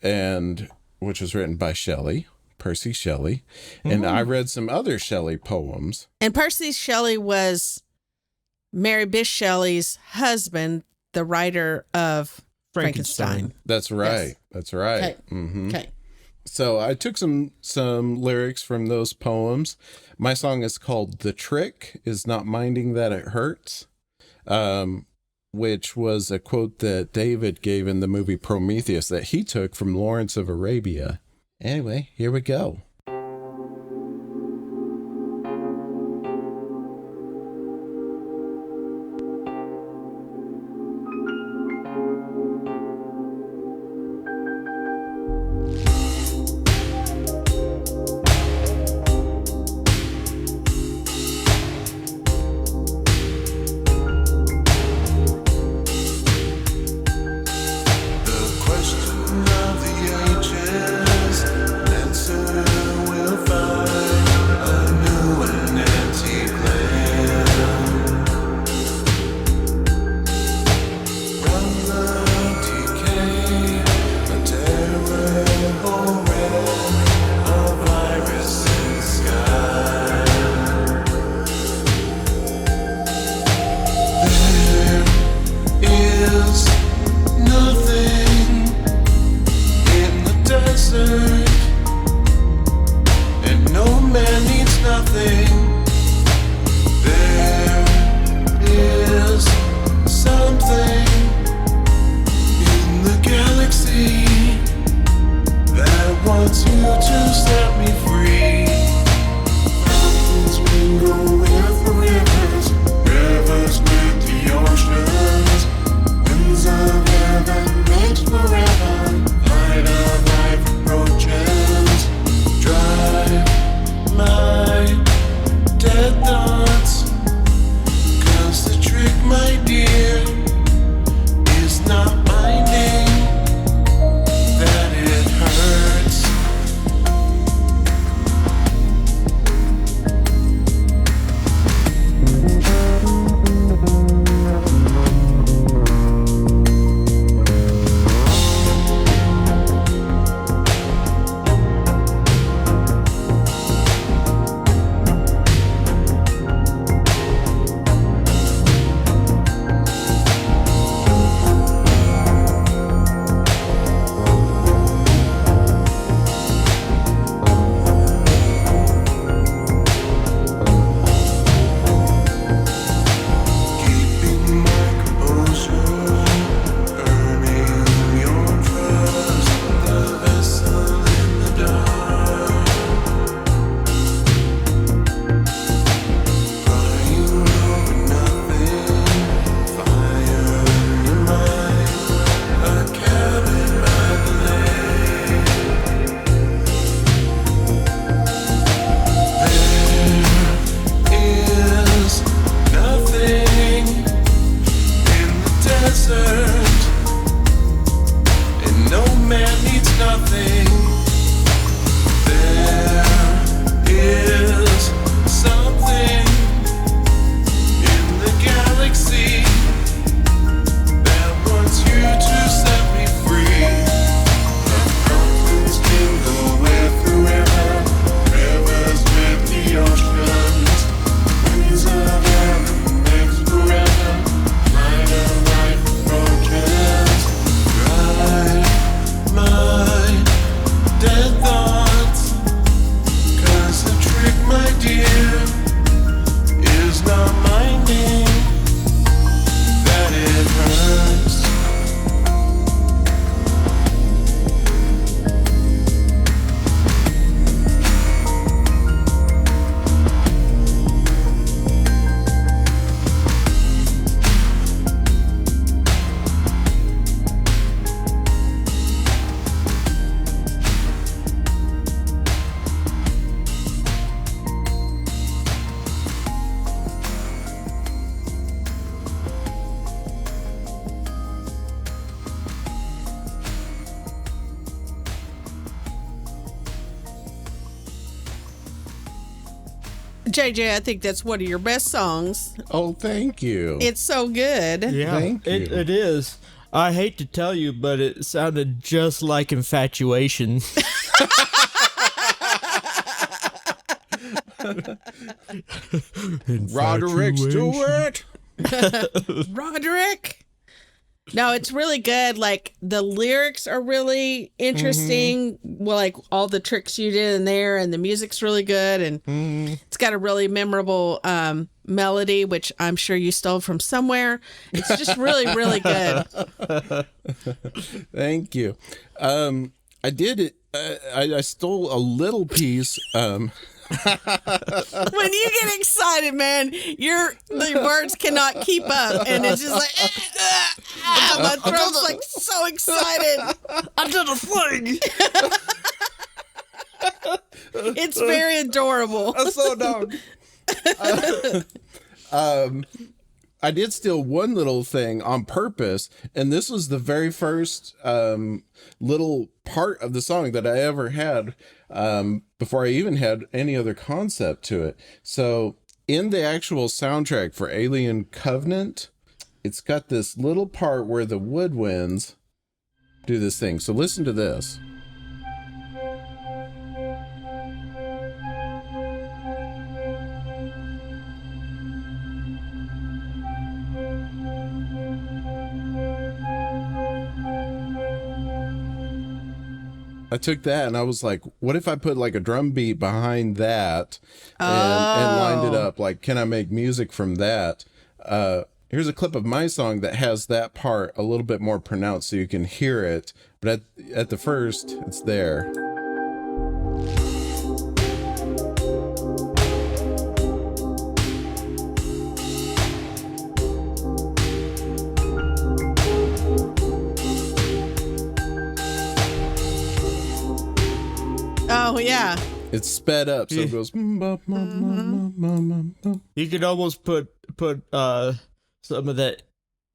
and which was written by Shelley. Percy Shelley. And I read some other Shelley poems. And Percy Shelley was Mary Bysshe Shelley's husband, the writer of Frankenstein. That's right. Yes. That's right. Okay. Okay. So I took some lyrics from those poems. My song is called "The Trick Is Not Minding That It Hurts," which was a quote that David gave in the movie Prometheus that he took from Lawrence of Arabia. Anyway, here we go. The question of the ages, answer JJ, I think that's one of your best songs. Oh, thank you. It's so good. Yeah, Thank you. It is. I hate to tell you, but it sounded just like Infatuation. Roderick Stewart. Roderick. No, it's really good. Like the lyrics are really interesting. Well, like all the tricks you did in there, and the music's really good, and it's got a really memorable melody, which I'm sure you stole from somewhere. It's just really, really good. Thank you. I did it. I stole a little piece. When you get excited, man, the words cannot keep up, and it's just like my throat's like so excited. I did a thing. It's very adorable. I saw a dog. I did steal one little thing on purpose, and this was the very first little part of the song that I ever had before I even had any other concept to it. So in the actual soundtrack for Alien Covenant, it's got this little part where the woodwinds do this thing. So listen to this. I took that and I was like, what if I put like a drum beat behind that and lined it up? Like, can I make music from that? Here's a clip of my song that has that part a little bit more pronounced so you can hear it. But at the first, it's there. Oh yeah. It's sped up, so it goes. You could almost put some of that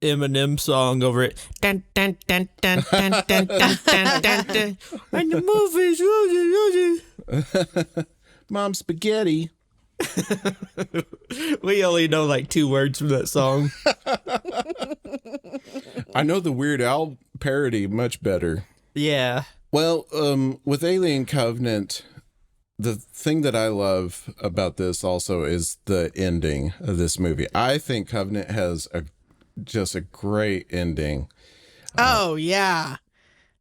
Eminem song over it. Dun, dun, dun, dun, dun, dun, dun, dun, dun, dun. And the movies. Mom spaghetti. We only know like 2 words from that song. I know the Weird Al parody much better. Yeah. Well, with Alien Covenant, the thing that I love about this also is the ending of this movie. I think Covenant has just a great ending. Oh yeah.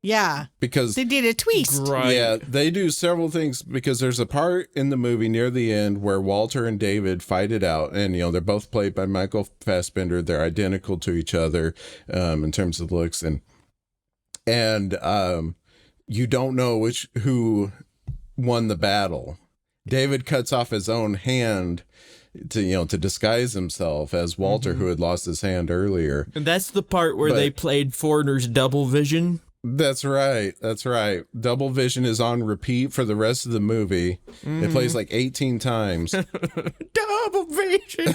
Yeah. Because They did a twist. Right. yeah, they do several things, because there's a part in the movie near the end where Walter and David fight it out, and they're both played by Michael Fassbender. They're identical to each other in terms of looks, and you don't know who won the battle. David cuts off his own hand to disguise himself as Walter, who had lost his hand earlier. And that's the part where they played Foreigner's Double Vision. That's right. That's right. Double Vision is on repeat for the rest of the movie. It plays like 18 times. Double Vision.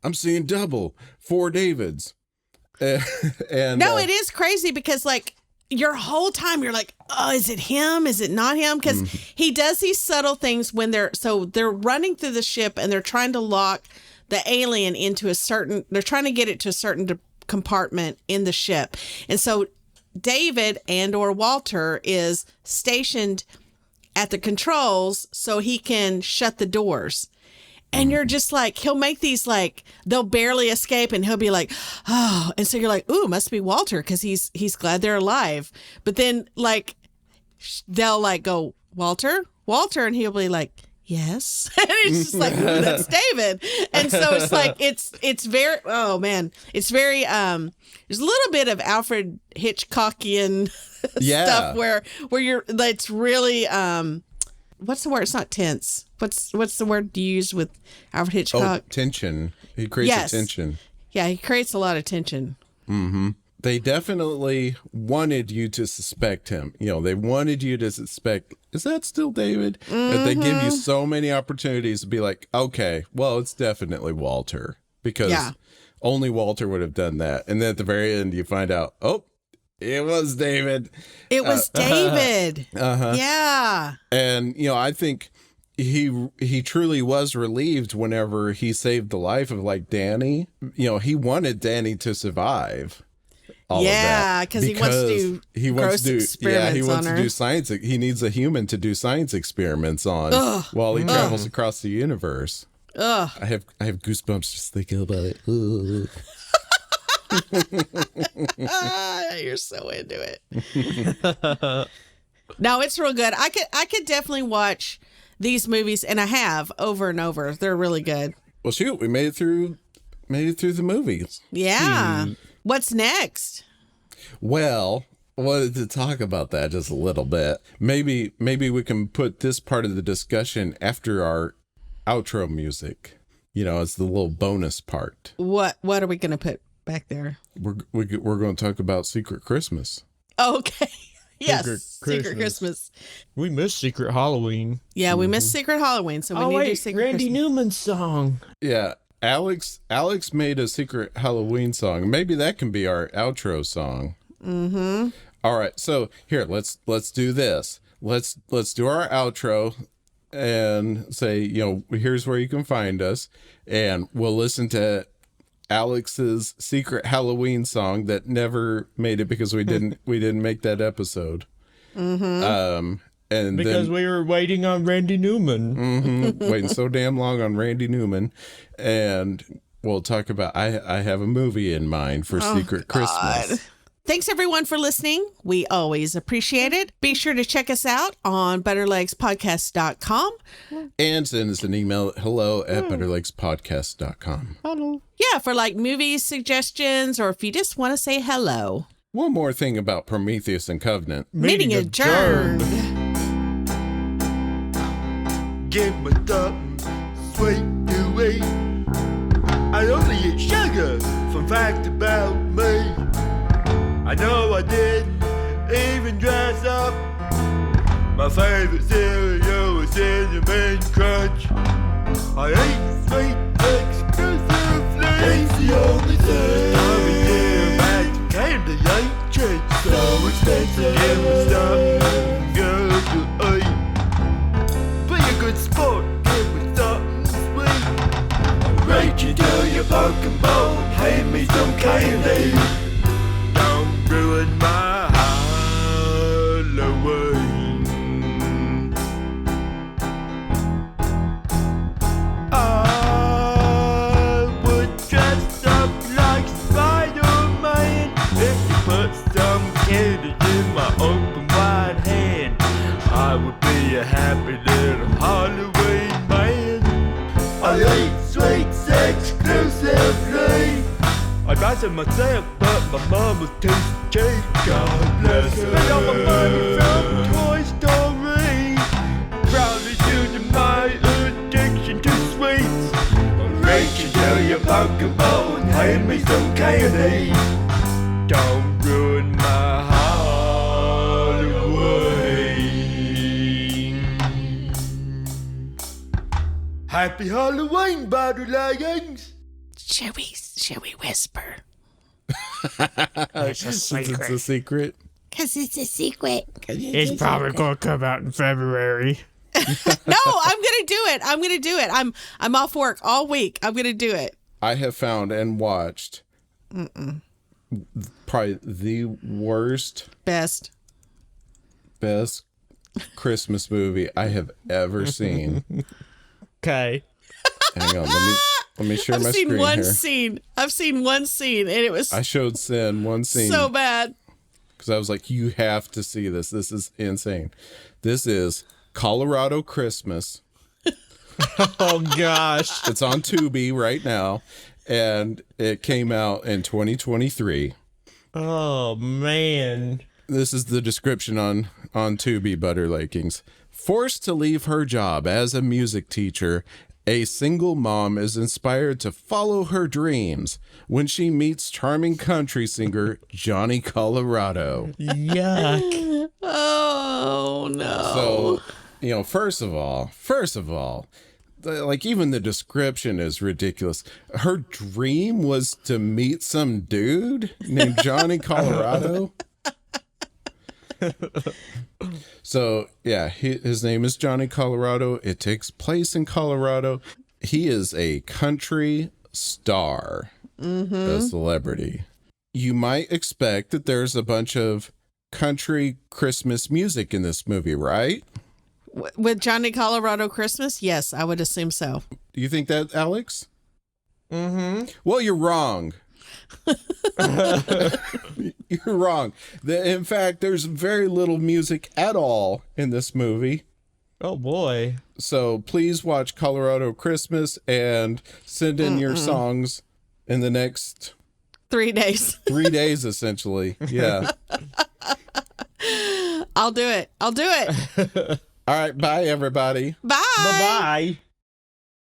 I'm seeing double. 4 Davids. And No, it is crazy because like your whole time you're like, oh, is it him? Is it not him? Because he does these subtle things when they're running through the ship and they're trying to lock the alien into they're trying to get it to a certain compartment in the ship. And so David or Walter is stationed at the controls so he can shut the doors. And you're just like, he'll make these like, they'll barely escape and he'll be like, oh. And so you're like, ooh, must be Walter because he's glad they're alive. But then like, they'll like go, Walter? And he'll be like, yes. And it's just like, ooh, that's David. And so it's like, it's very, oh man, it's very, there's a little bit of Alfred Hitchcockian stuff where it's really, what's the word? It's not tense. What's the word you use with Alfred Hitchcock? Oh, tension. He creates a tension. Yeah, he creates a lot of tension. Mm-hmm. They definitely wanted you to suspect him. They wanted you to suspect, is that still David? And they give you so many opportunities to be like, okay, well, it's definitely Walter. Because only Walter would have done that. And then at the very end, you find out, oh, it was David. It was David. Yeah. And, I think he truly was relieved whenever he saved the life of like Danny. You know, he wanted Danny to survive. All Yeah, of that because he wants to do gross experiments he wants on to her. do science. He needs a human to do science experiments on while he travels across the universe. Ugh. I have goosebumps just thinking about it. Ugh. You're so into it. No, it's real good. I could definitely watch these movies, and I have over and over. They're really good. Well, shoot, we made it through the movies. Yeah. What's next? Well, I wanted to talk about that just a little bit. Maybe we can put this part of the discussion after our outro music. You know, it's the little bonus part. What are we going to put back there? We're going to talk about Secret Christmas. Oh, okay. Yes. Secret Christmas. We missed Secret Halloween. Yeah, we missed Secret Halloween, so we need to do Secret Randy Christmas. Newman's song. Yeah, Alex made a Secret Halloween song. Maybe that can be our outro song. Mm-hmm. All right, so here let's do this. Let's do our outro and say, you know, here's where you can find us, and we'll listen to Alex's Secret Halloween song that never made it because we didn't make that episode. Mm-hmm. And because then, we were waiting on Randy Newman. waiting so damn long on Randy Newman, and we'll talk about. I have a movie in mind for Secret Christmas. Thanks, everyone, for listening. We always appreciate it. Be sure to check us out on butterlegspodcast.com. And send us an email at hello@butterlegspodcast.com. Hello. Yeah, for like movie suggestions or if you just want to say hello. One more thing about Prometheus and Covenant. Meeting adjourned. Give me something sweet to eat. I only eat sugar, fun fact about me. I know I didn't even dress up. My favorite cereal is Cinnamon Crunch. I eat sweet exclusively. It's the only thing. Time of year, magic candy ain't cheap. So expensive. Give me something good to eat. Be a good sport, give me something sweet. Reach into your Pokemon, hand me some candy. Don't ruin my Halloween. I would dress up like Spider-Man if you put some candy in my open wide hand. I would be a happy little Halloween man. I eat sweets exclusively. I buy some myself, but my mom was too cheap. God bless her. Spent all my money from Toy Story, probably due to my addiction to sweets. Reach into your Pokemon, hand me some candy. Don't ruin my Halloween. Happy Halloween, Butter Leggings. Shall we whisper? It's a secret. Because it's a secret. It's probably going to come out in February. No, I'm going to do it. I'm off work all week. I'm going to do it. I have found and watched probably the best Christmas movie I have ever seen. Okay. Hang on, let me share my screen here. I've seen one scene, and it was I showed Sin one scene so bad. because I was like, you have to see this. This is insane. This is Colorado Christmas. Oh, gosh. It's on Tubi right now, and it came out in 2023. Oh, man. This is the description on Tubi, Butterlakings. Forced to leave her job as a music teacher, a single mom is inspired to follow her dreams when she meets charming country singer Johnny Colorado. Yuck. Oh no. So, you know, first of all, like even the description is ridiculous. Her dream was to meet some dude named Johnny Colorado. So, yeah, his name is Johnny Colorado. It takes place in Colorado. He is a country star, a celebrity. You might expect that there's a bunch of country Christmas music in this movie, right? With Johnny Colorado Christmas? Yes, I would assume so. Do you think that, Alex? Mm-hmm. Well, you're wrong. You're wrong. In fact, there's very little music at all in this movie. Oh boy. So please watch Colorado Christmas and send in your songs in the next 3 days. 3 days, essentially. Yeah. I'll do it. All right. Bye, everybody. Bye. Bye-bye.